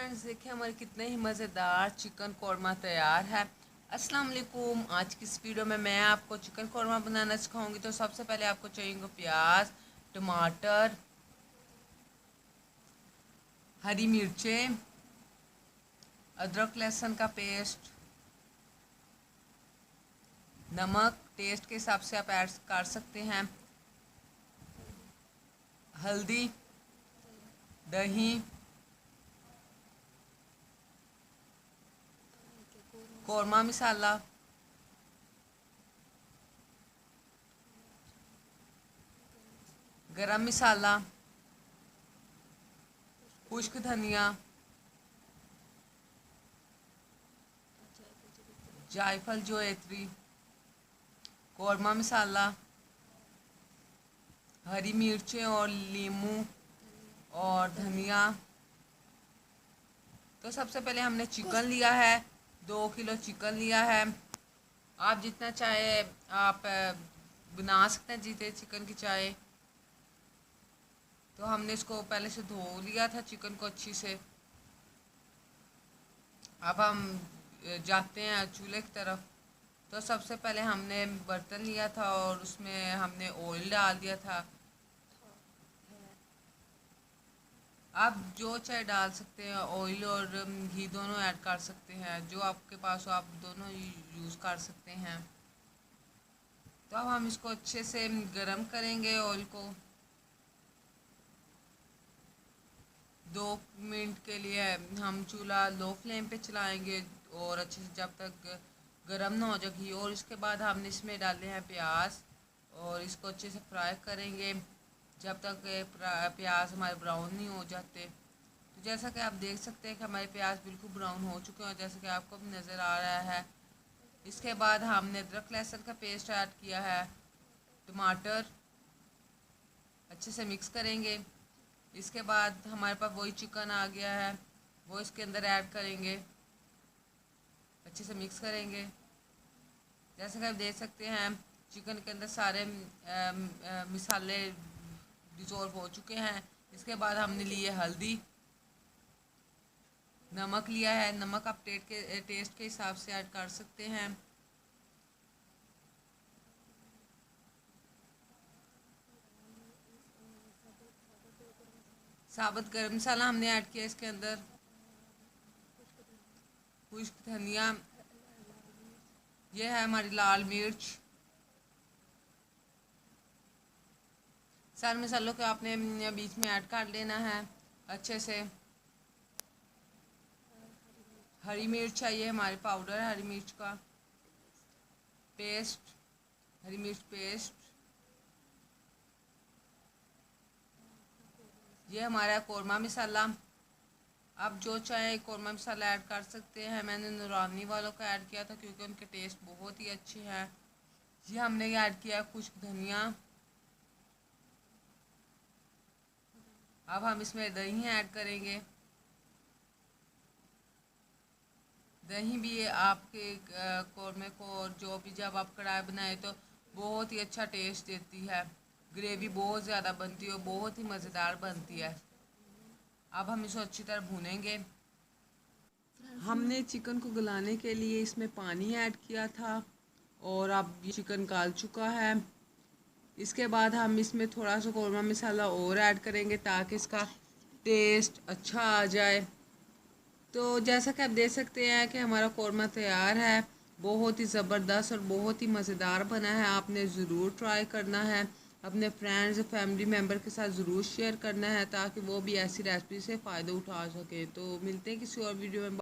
Friends, देखिए हमारे कितने ही मज़ेदार चिकन कौरमा तैयार है। अस्सलाम वालेकुम। आज की इस वीडियो में मैं आपको चिकन कौरमा बनाना सिखाऊंगी। तो सबसे पहले आपको चाहिए प्याज, टमाटर, हरी मिर्चें, अदरक लहसुन का पेस्ट, नमक टेस्ट के हिसाब से आप ऐड कर सकते हैं, हल्दी, दही, कौरमा मसाला, गरम मसाला, खुश्क धनिया, जायफल जावित्री, कौरमा मसाला, हरी मिर्चें और नींबू और धनिया। तो सबसे पहले हमने चिकन लिया है, 2 किलो चिकन लिया है। आप जितना चाहे आप बना सकते हैं, जितने चिकन की चाहे। तो हमने इसको पहले से धो लिया था चिकन को अच्छी से। अब हम जाते हैं चूल्हे की तरफ। तो सबसे पहले हमने बर्तन लिया था और उसमें हमने ऑयल डाल दिया था। आप जो चाहे डाल सकते हैं, ऑयल और घी दोनों ऐड कर सकते हैं, जो आपके पास हो आप दोनों यूज़ कर सकते हैं। तो अब हम इसको अच्छे से गरम करेंगे ऑयल को 2 मिनट के लिए। हम चूल्हा लो फ्लेम पे चलाएंगे और अच्छे से जब तक गरम ना हो जाए घी। और इसके बाद हमने इसमें डाले हैं प्याज और इसको अच्छे से फ्राई करेंगे जब तक प्याज हमारे ब्राउन नहीं हो जाते। तो जैसा कि आप देख सकते हैं कि हमारे प्याज बिल्कुल ब्राउन हो चुके हैं, जैसा कि आपको भी नज़र आ रहा है। इसके बाद हमने अदरक लहसुन का पेस्ट ऐड किया है, टमाटर अच्छे से मिक्स करेंगे। इसके बाद हमारे पास वही चिकन आ गया है, वो इसके अंदर ऐड करेंगे, अच्छे से मिक्स करेंगे। जैसे कि आप देख सकते हैं चिकन के अंदर सारे मसाले डिज़ोल्व हो चुके हैं। इसके बाद हमने लिए हल्दी, नमक लिया है। नमक आप टेस्ट के हिसाब से ऐड कर सकते हैं। साबुत गरम मसाला हमने ऐड किया इसके अंदर, खुश्क धनिया, ये है हमारी लाल मिर्च। सारे मसालों को आपने बीच में ऐड कर लेना है अच्छे से। हरी मिर्च चाहिए, हमारे पाउडर है हरी मिर्च का पेस्ट, हरी मिर्च पेस्ट। ये हमारा कौरमा मसाला। आप जो चाहे कौरमा मसाला ऐड कर सकते हैं। मैंने नूरानी वालों का ऐड किया था क्योंकि उनके टेस्ट बहुत ही अच्छे हैं। ये हमने ऐड किया खुश्क धनिया। अब हम इसमें दही ऐड करेंगे। दही भी आपके कौरमे को और जो भी जब आप कढ़ाई बनाए तो बहुत ही अच्छा टेस्ट देती है। ग्रेवी बहुत ज़्यादा बनती है और बहुत ही मज़ेदार बनती है। अब हम इसको अच्छी तरह भूनेंगे। हमने चिकन को गलाने के लिए इसमें पानी ऐड किया था और अब ये चिकन गल चुका है। इसके बाद हम इसमें थोड़ा सा कौरमा मसाला और ऐड करेंगे ताकि इसका टेस्ट अच्छा आ जाए। तो जैसा कि आप देख सकते हैं कि हमारा कौरमा तैयार है। बहुत ही ज़बरदस्त और बहुत ही मज़ेदार बना है। आपने ज़रूर ट्राई करना है, अपने फ्रेंड्स फैमिली मेम्बर के साथ ज़रूर शेयर करना है ताकि वो भी ऐसी रेसिपी से फ़ायदा उठा सके। तो मिलते हैं किसी और वीडियो में।